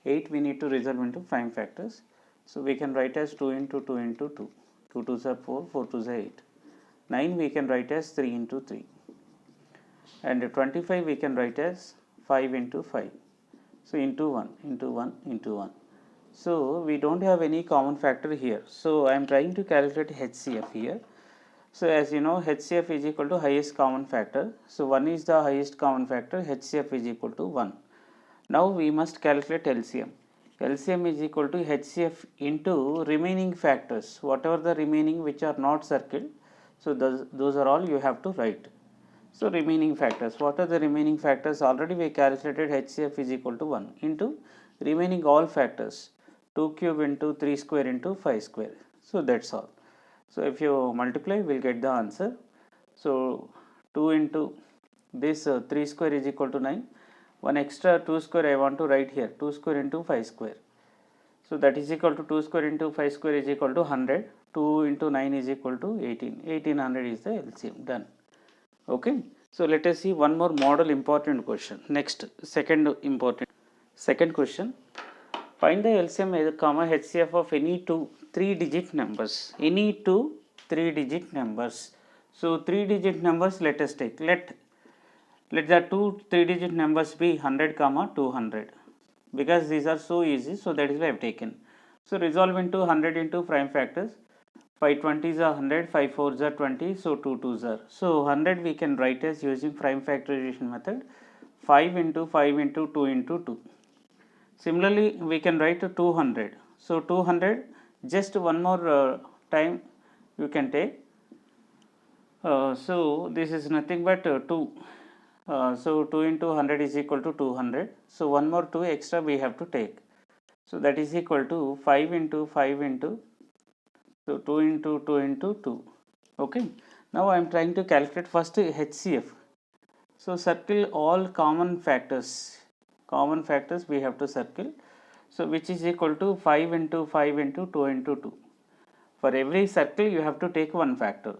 8 we need to resolve into prime factors. So we can write as 2 into 2 into 2. 2 2s are 4, 4 2s are 8. 9 we can write as 3 into 3. And 25 we can write as 5 into 5. So into 1, into 1, into 1. So we don't have any common factor here. So I am trying to calculate HCF here. So as you know, HCF is equal to highest common factor. So 1 is the highest common factor, HCF is equal to 1. Now we must calculate LCM. LCM is equal to HCF into remaining factors, whatever the remaining which are not circled. So those are all you have to write. So remaining factors, what are the remaining factors? Already we calculated HCF is equal to 1 into remaining all factors, 2 cube into 3 square into 5 square. So that's all. So if you multiply, we will get the answer. So 2 into this 3 square is equal to 9. One extra 2 square I want to write here, 2 square into 5 square. So that is equal to 2 square into 5 square is equal to 100. 2 into 9 is equal to 18. 1800 is the LCM. Done. Okay. So let us see one more model important question. Next, second question. Find the LCM, HCF of any two 3-digit numbers. Any two 3-digit numbers. So 3-digit numbers let us take. Let the two 3-digit numbers be 100, 200. Because these are so easy, so that is why I have taken. So resolve into 100 into prime factors. 5 20s are 100, 5 4s are 20, so 2 2s are. So 100 we can write as using prime factorization method, 5 into 5 into 2 into 2. Similarly, we can write 200. So 200, just one more time you can take. So this is nothing but 2. So 2 into 100 is equal to 200. So one more 2 extra we have to take. So that is equal to 5 into 5 into, so 2 into 2 into 2. Okay. Now I am trying to calculate first HCF. So circle all common factors. Common factors we have to circle. So which is equal to 5 into 5 into 2 into 2. For every circle you have to take one factor.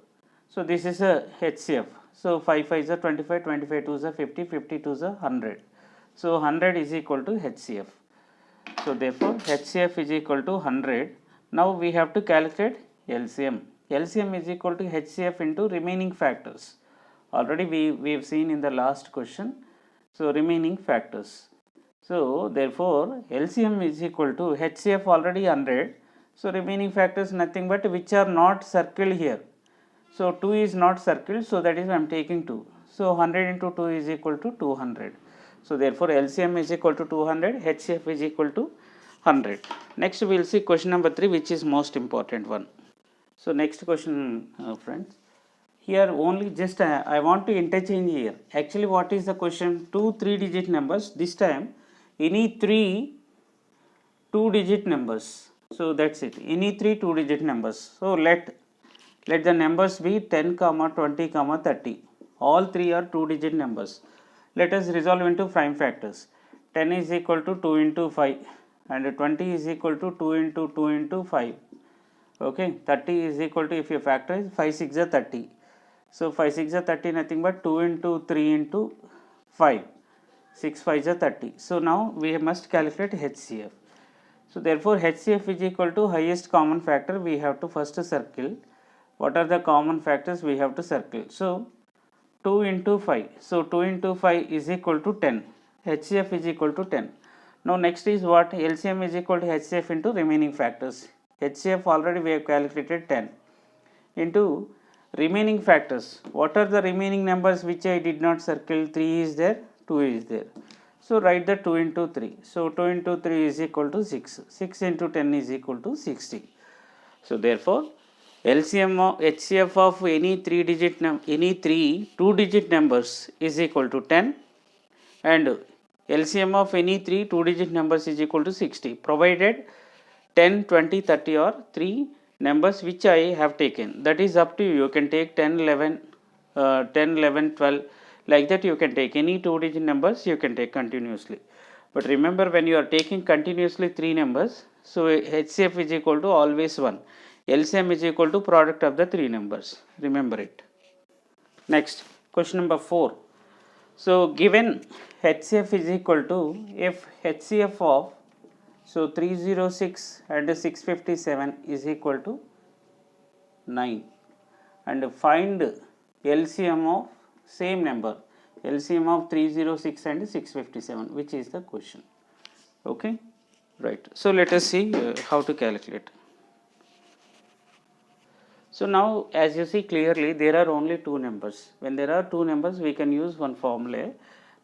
So this is a HCF. So 5 5s are 25, 25 2s are 50, 50 2s are 100. So 100 is equal to HCF. So therefore HCF is equal to 100. Now we have to calculate LCM. LCM is equal to HCF into remaining factors. Already we have seen in the last question. So remaining factors. So therefore LCM is equal to HCF already 100. So remaining factors nothing but which are not circled here. So 2 is not circled, so that is I am taking 2. So 100 into 2 is equal to 200. So therefore LCM is equal to 200, HCF is equal to 100. Next we will see question number 3, which is most important one. So next question, friends. Here only just I want to interchange here. Actually what is the question? 2 3-digit numbers. This time any 3 2-digit numbers. So that's it. Any 3 2-digit numbers. So let the numbers be 10, 20, 30. All 3 are 2-digit numbers. Let us resolve into prime factors. 10 is equal to 2 into 5 and 20 is equal to 2 into 2 into 5. Okay, 30 is equal to, if you factorize, 5 6 are 30. So 5 6 are 30, nothing but 2 into 3 into 5. 6 5 are 30. So now we must calculate HCF. So therefore HCF is equal to highest common factor. We have to first circle. What are the common factors we have to circle? So 2 into 5. So 2 into 5 is equal to 10. HCF is equal to 10. Now next is what? LCM is equal to HCF into remaining factors. HCF already we have calculated 10 into remaining factors. What are the remaining numbers which I did not circle? 3 is there, 2 is there. So write the 2 into 3. So 2 into 3 is equal to 6. 6 into 10 is equal to 60. So therefore LCM of HCF of any 3 2-digit numbers is equal to 10 and LCM of any 3 2-digit numbers is equal to 60, provided 10, 20, 30 or 3 numbers which I have taken. That is up to you. You can take 10, 11, 12, like that you can take any 2-digit numbers, you can take continuously. But remember, when you are taking continuously 3 numbers, so HCF is equal to always 1. LCM is equal to product of the 3 numbers. Remember it. Next, question number 4. So given HCF is equal to, if HCF of So 306 and 657 is equal to 9, and find LCM of same number, LCM of 306 and 657, which is the question. Okay, right. So let us see how to calculate. So now, as you see clearly, there are only two numbers. When there are two numbers, we can use one formula,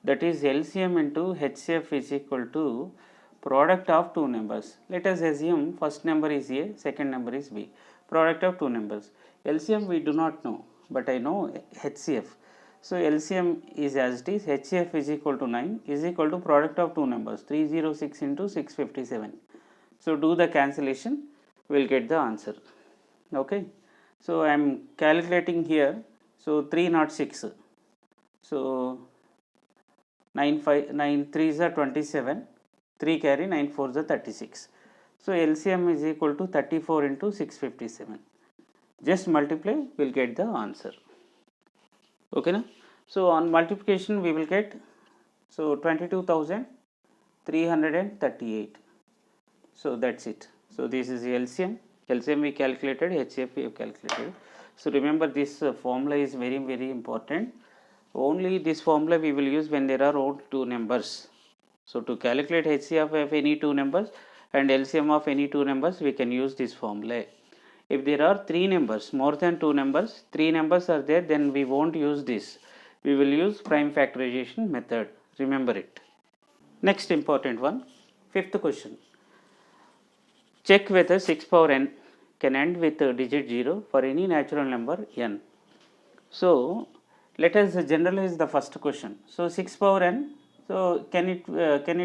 that is LCM into HCF is equal to product of two numbers. Let us assume first number is A, second number is B. Product of two numbers. LCM we do not know, but I know HCF. So LCM is as it is, HCF is equal to 9 is equal to product of two numbers, 306 into 657. So do the cancellation, we will get the answer. Okay. So I am calculating here. So 306. So 9 3s are 27. 3 carry, 9 4s are 36. So LCM is equal to 34 into 657. Just multiply, we will get the answer. Okay na? So on multiplication we will get, so 22,338. So that's it. So this is LCM. LCM we calculated, HCF we have calculated. So remember, this formula is very important. Only this formula we will use when there are only two numbers. So to calculate HCF of any two numbers and LCM of any two numbers, we can use this formula. If there are three numbers, more than two numbers, three numbers are there, then we won't use this. We will use prime factorization method. Remember it. Next important one, fifth question. Check whether 6 power n can end with digit 0 for any natural number n. So let us generalize the first question. So 6 power n, so can it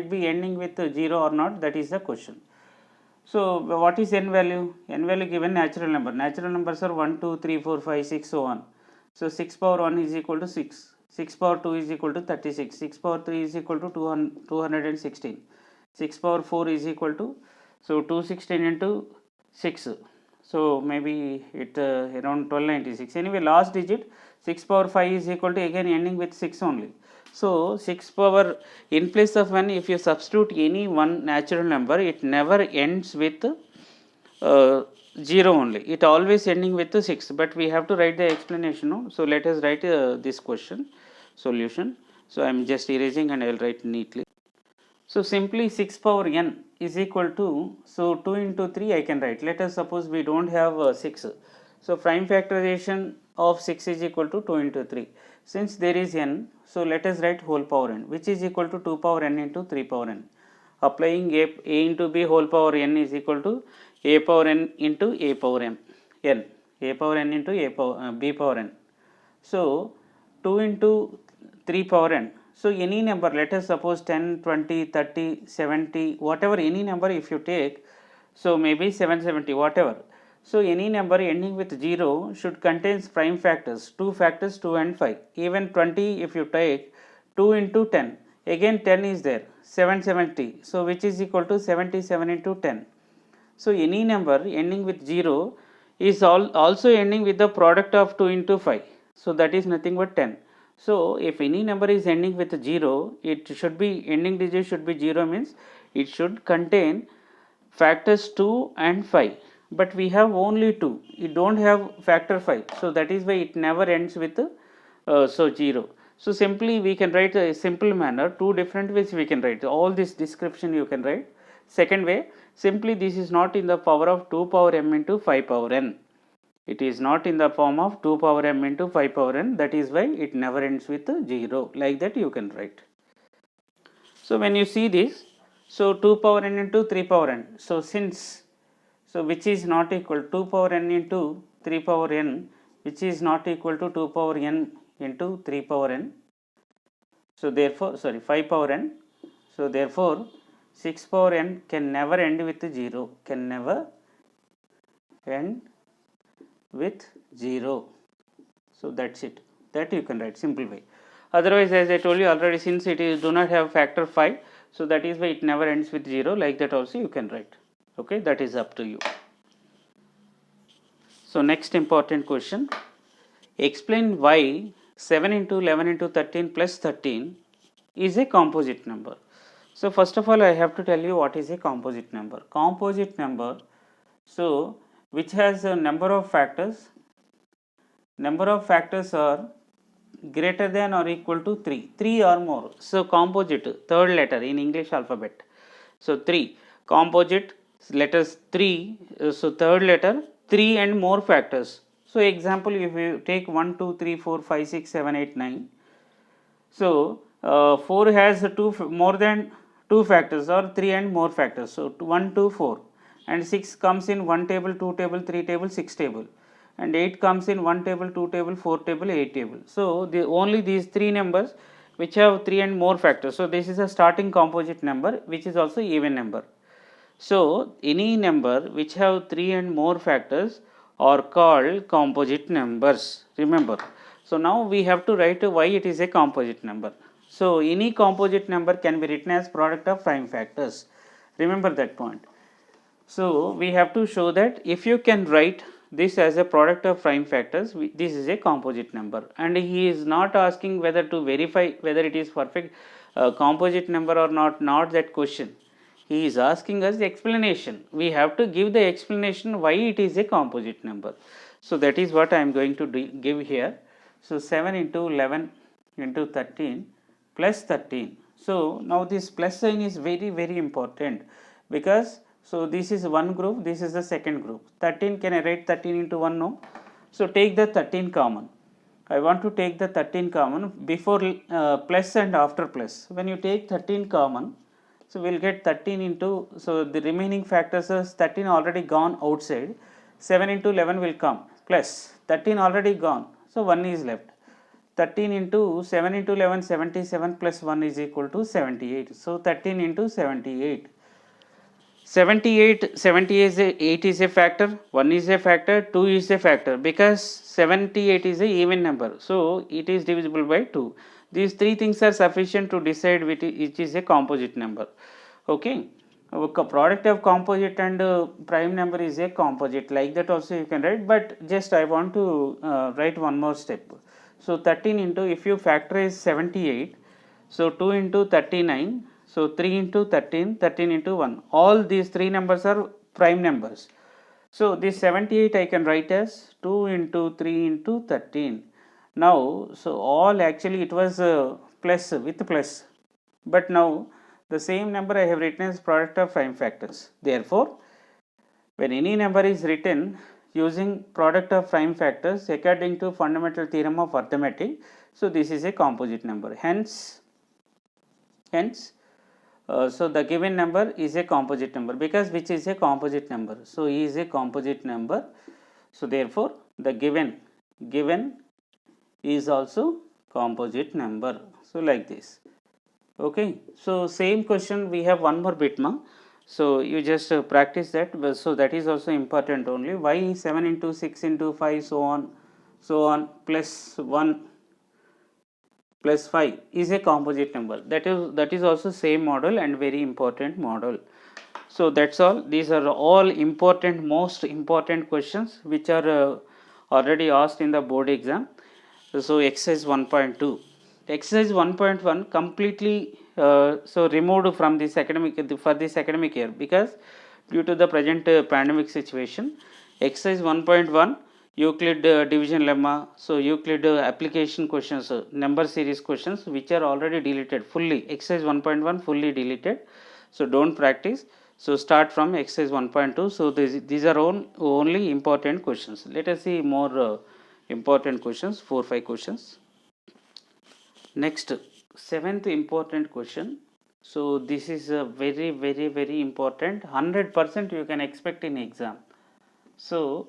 be ending with 0 or not? That is the question. So what is n value? N value given natural number. Natural numbers are 1, 2, 3, 4, 5, 6, so on. So 6 power 1 is equal to 6. 6 power 2 is equal to 36. 6 power 3 is equal to 216. 6 power 4 is equal to, so 216 into 6. So maybe it around 1296. Anyway, last digit 6 power 5 is equal to again ending with 6 only. So 6 power, in place of 1, if you substitute any one natural number, it never ends with 0 only. It always ending with 6. But we have to write the explanation. No? So let us write this question solution. So I am just erasing and I will write neatly. So simply 6 power n is equal to, so 2 into 3 I can write. Let us suppose we don't have 6. So prime factorization of 6 is equal to 2 into 3. Since there is n, so let us write whole power n, which is equal to 2 power n into 3 power n. Applying a into b whole power n is equal to a power n into a power m n. A power n into a power, b power n. So 2 into 3 power n. So any number, let us suppose 10, 20, 30, 70, whatever any number if you take, so maybe 770, whatever. So any number ending with 0 should contain prime factors, 2 factors, 2 and 5. Even 20 if you take, 2 into 10, again 10 is there, 770, so which is equal to 77 into 10. So any number ending with 0 is also ending with the product of 2 into 5, so that is nothing but 10. So if any number is ending with 0, it should be, ending digit should be 0, means it should contain factors 2 and 5. But we have only 2, it don't have factor 5, so that is why it never ends with 0. So simply we can write a simple manner, two different ways we can write. All this description you can write. Second way, simply this is not in the power of 2 power m into 5 power n. It is not in the form of 2 power m into 5 power n, that is why it never ends with 0, like that you can write. So when you see this, so 2 power n into 3 power n, so since, so which is not equal, 2 power n into 3 power n, which is not equal to 2 power n into 3 power n, so therefore, 5 power n, so therefore 6 power n can never end with 0, can never end with 0. So that's it, that you can write simple way. Otherwise, as I told you already, since it is do not have factor 5, so that is why it never ends with 0, like that also you can write. Okay, that is up to you. So next important question, explain why 7 into 11 into 13 plus 13 is a composite number. So first of all, I have to tell you what is a composite number. Composite number, so which has a number of factors. Number of factors are greater than or equal to 3, 3 or more. So composite, third letter in English alphabet. So 3, composite letters 3, so third letter 3 and more factors. So example, if you take 1, 2, 3, 4, 5, 6, 7, 8, 9. So 4 has more than 2 factors or 3 and more factors. So 1, 2, 4, and 6 comes in 1 table, 2 table, 3 table, 6 table, and 8 comes in 1 table, 2 table, 4 table, 8 table. So only these 3 numbers which have 3 and more factors. So this is a starting composite number which is also even number. So any number which have 3 and more factors are called composite numbers. Remember. So now we have to write why it is a composite number. So any composite number can be written as product of prime factors. Remember that point. So we have to show that if you can write this as a product of prime factors, this is a composite number, and he is not asking whether to verify whether it is perfect composite number or not that question. He is asking us the explanation. We have to give the explanation why it is a composite number. So that is what I am going to give here. So 7 into 11 into 13 plus 13. So now this plus sign is very important, because so this is one group, this is the second group. 13, can I write 13 into 1? No. So take the 13 common. I want to take the 13 common before plus and after plus. When you take 13 common, so we will get 13 into, so the remaining factors is 13 already gone outside, 7 into 11 will come, plus 13 already gone, so 1 is left. 13 into 7 into 11, 77 plus 1 is equal to 78. So 13 into 78. 78 is a factor, 1 is a factor, 2 is a factor, because 78 is a even number, so it is divisible by 2. These three things are sufficient to decide which is a composite number. Okay, product of composite and prime number is a composite, like that also you can write, but just I want to write one more step. So 13 into, if you factorize 78, so 2 into 39, so 3 into 13, 13 into 1. All these three numbers are prime numbers. So this 78 I can write as 2 into 3 into 13. Now, so all actually it was plus with plus, but now the same number I have written as product of prime factors. Therefore, when any number is written using product of prime factors according to fundamental theorem of arithmetic, so this is a composite number. Hence, so the given number is a composite number, because which is a composite number. So E is a composite number. So therefore, the given is also composite number. So like this. Okay. So same question, we have one more bit ma. So you just practice that. So that is also important only. Why 7 into 6 into 5 so on plus 1 plus 5 is a composite number. That is also same model and very important model. So that's all. These are all important, most important questions which are already asked in the board exam. So exercise 1.2. Exercise 1.1 completely so removed from this academic year, because due to the present pandemic situation. Exercise 1.1 Euclid division lemma, so Euclid application questions, number series questions which are already deleted fully. Exercise 1.1 fully deleted, so don't practice. So start from exercise 1.2. So these are only important questions. Let us see more important questions, 4-5 questions. Next, seventh important question. So this is a very important, 100% you can expect in exam. So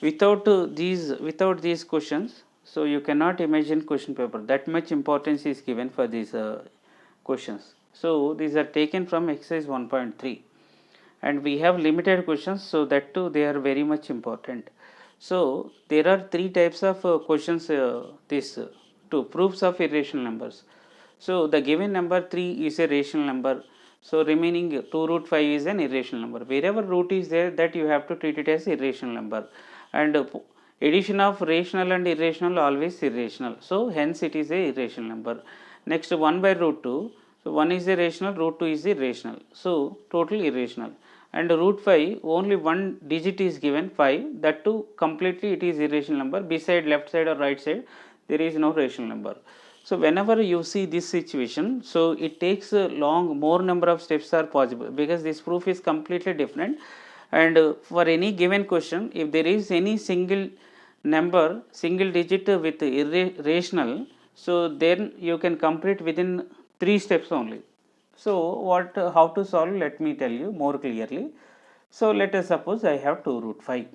without these questions, so you cannot imagine question paper. That much importance is given for these questions. So these are taken from exercise 1.3, and we have limited questions, so that too they are very much important. So there are three types of questions, two proofs of irrational numbers. So the given number 3 is a rational number, so remaining 2 root 5 is an irrational number. Wherever root is there, that you have to treat it as irrational number, and addition of rational and irrational always irrational, so hence it is a irrational number. Next, 1 by root 2, So 1 is irrational, root 2 is irrational. So total irrational. And root 5, only one digit is given 5, that too completely it is irrational number. Beside left side or right side there is no rational number. So whenever you see this situation, so it takes a more number of steps are possible, because this proof is completely different. And for any given question, if there is any single number, single digit with irrational, so then you can complete within 3 steps only. So how to solve, let me tell you more clearly. So let us suppose I have 2 root 5.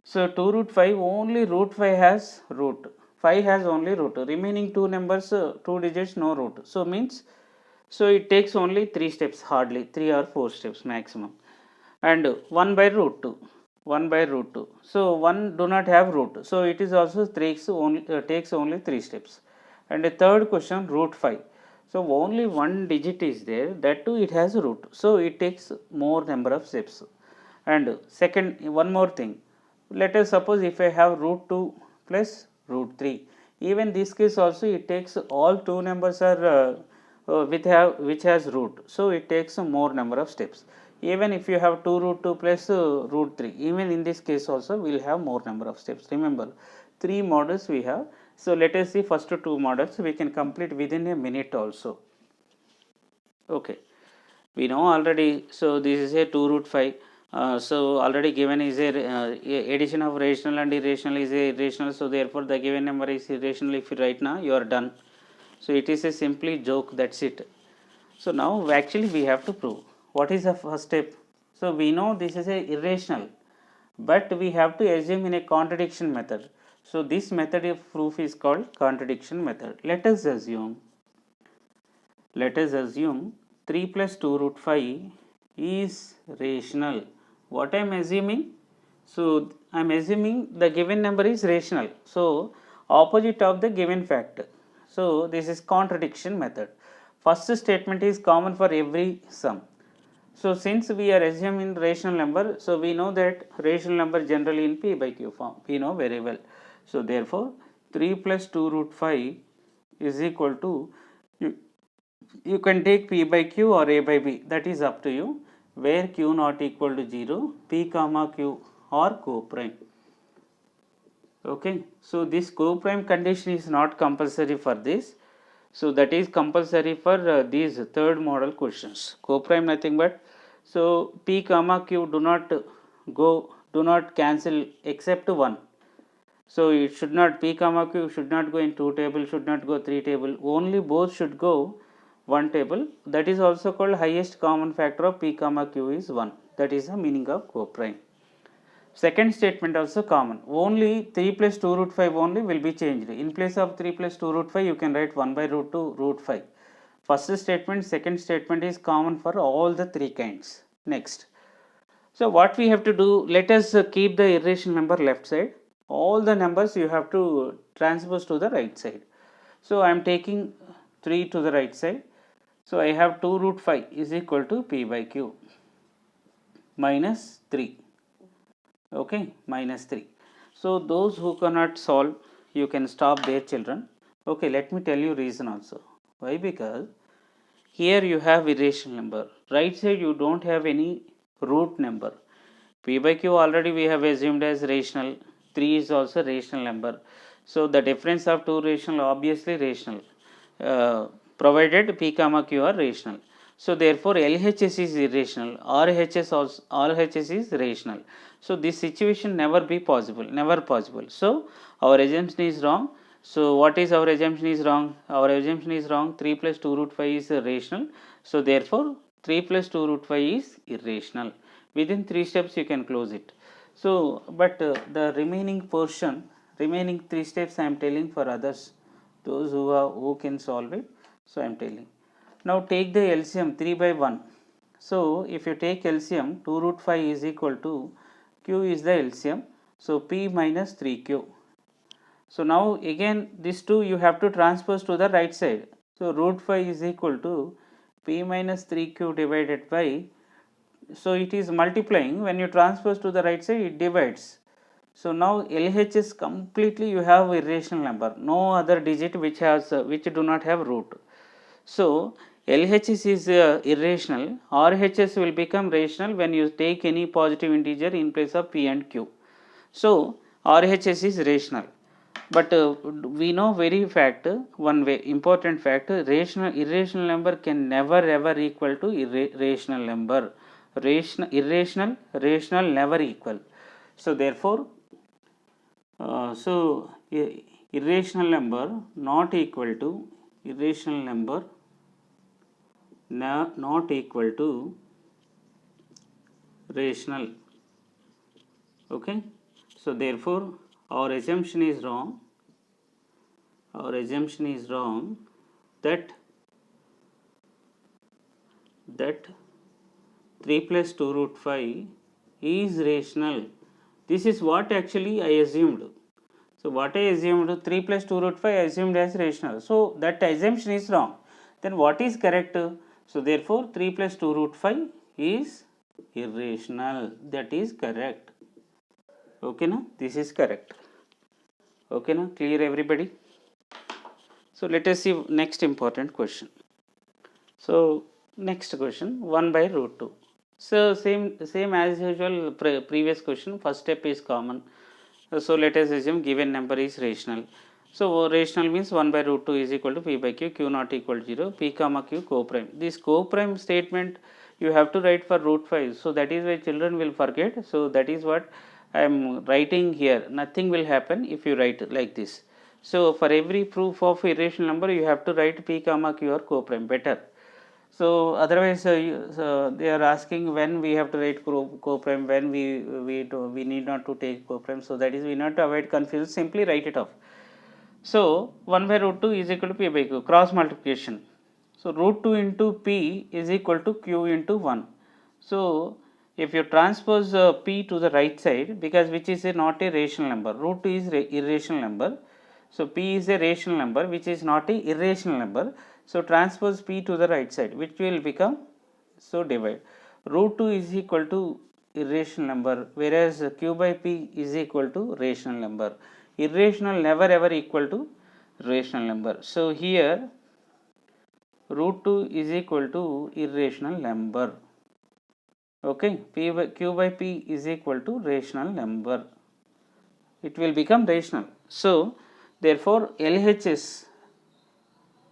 So 2 root 5, only root 5 has root, 5 has only root, remaining 2 numbers, 2 digits no root. So means, so it takes only 3 steps, hardly 3 or 4 steps maximum. And 1 by root 2, 1 by root 2. So 1 do not have root, so it is also takes only 3 steps. And the third question, root 5. So only one digit is there, that too it has root, so it takes more number of steps. And second, one more thing, let us suppose if I have root 2 plus root 3, even this case also it takes all two numbers are which has root, so it takes more number of steps. Even if you have 2 root 2 plus root 3, even in this case also we will have more number of steps. Remember, 3 models we have. So let us see first 2 models, we can complete within a minute also. Okay, we know already. So this is a 2 root 5. So already given is a addition of rational and irrational is a irrational, so therefore the given number is irrational. If you write now, you are done. So it is a simply joke, that's it. So now actually we have to prove. What is the first step? So we know this is a irrational, but we have to assume in a contradiction method. So this method of proof is called contradiction method. Let us assume 3 plus 2 root 5 is rational. What I am assuming? So I am assuming the given number is rational, so opposite of the given fact. So this is contradiction method. First statement is common for every sum. So since we are assuming rational number, so we know that rational number generally in p by q form, we know very well. So therefore 3 plus 2 root 5 is equal to, you can take p by q or a by b, that is up to you, where q not equal to 0, p comma q or co-prime. Okay, so this co-prime condition is not compulsory for this. So that is compulsory for these third model questions. Co-prime nothing but, so p comma q do not cancel except 1. So it should not, p comma q should not go in 2 table, should not go 3 table, only both should go 1 table. That is also called highest common factor of p comma q is 1. That is the meaning of co-prime. Second statement also common, only 3 plus 2 root 5 only will be changed. In place of 3 plus 2 root 5, you can write 1 by root 2 root 5. First statement, second statement is common for all the 3 kinds. Next, so what we have to do, let us keep the irrational number left side. All the numbers you have to transpose to the right side. So I am taking 3 to the right side. So I have 2 root 5 is equal to p by q minus 3. Okay, minus 3. So those who cannot solve, you can stop their children. Okay, let me tell you reason also. Why? Because here you have irrational number, right side you don't have any root number. P by q already we have assumed as rational, 3 is also rational number. So the difference of two rational, obviously rational, provided p comma q are rational. So therefore LHS is irrational, RHS is rational. So this situation never be possible, never possible. So our assumption is wrong. So what is our assumption is wrong? Our assumption is wrong. 3 plus 2 root 5 is rational. So therefore 3 plus 2 root 5 is irrational. Within 3 steps you can close it. So but the remaining portion, remaining 3 steps I am telling for others, those who can solve it. So I am telling. Now take the LCM 3 by 1. So if you take LCM, 2 root 5 is equal to, q is the LCM, so p minus 3q. So now again this 2 you have to transpose to the right side. So root 5 is equal to p minus 3q divided by, so it is multiplying, when you transpose to the right side it divides. So now LHS completely you have irrational number, no other digit which do not have root. So LHS is irrational. RHS will become rational when you take any positive integer in place of P and Q. So RHS is rational. But we know very fact, one way important fact, irrational number can never ever equal to rational number. Rational never equal. So therefore, irrational number not equal to irrational number not equal to rational. Okay. So therefore, our assumption is wrong. Our assumption is wrong that 3 plus 2 root 5 is rational. This is what actually I assumed. So what I assumed, 3 plus 2 root 5 I assumed as rational. So that assumption is wrong. Then what is correct? So therefore 3 plus 2 root 5 is irrational. That is correct. Okay, na? This is correct. Okay, na? Clear everybody? So let us see next important question. So next question, 1 by root 2. So same as usual previous question, first step is common. So let us assume given number is rational. So rational means 1 by root 2 is equal to P by Q, Q not equal to 0, P comma Q co-prime. This co-prime statement you have to write for root 5. So that is why children will forget. So that is what I am writing here. Nothing will happen if you write like this. So for every proof of irrational number you have to write P comma Q or co-prime, better. So otherwise they are asking when we have to write co-prime, when we need not to take co-prime. So that is we not to avoid confusion, simply write it off. So 1 by root 2 is equal to P by Q, cross multiplication. So root 2 into P is equal to Q into 1. So if you transpose P to the right side, because which is not a rational number, root 2 is irrational number. So P is a rational number which is not a irrational number. So transpose P to the right side, which will become, so divide. Root 2 is equal to irrational number, whereas Q by P is equal to rational number. Irrational never ever equal to rational number. So here root 2 is equal to irrational number. Okay, Q by P is equal to rational number. It will become rational. So therefore LHS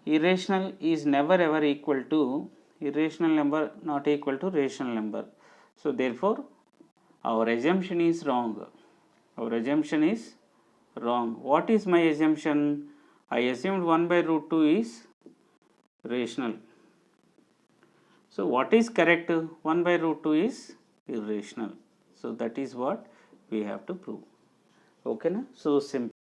irrational is never ever equal to irrational number not equal to rational number. So therefore our assumption is wrong. Our assumption is wrong. What is my assumption? I assumed 1 by root 2 is rational. So what is correct? 1 by root 2 is irrational. So that is what we have to prove. Okay, na? So simple.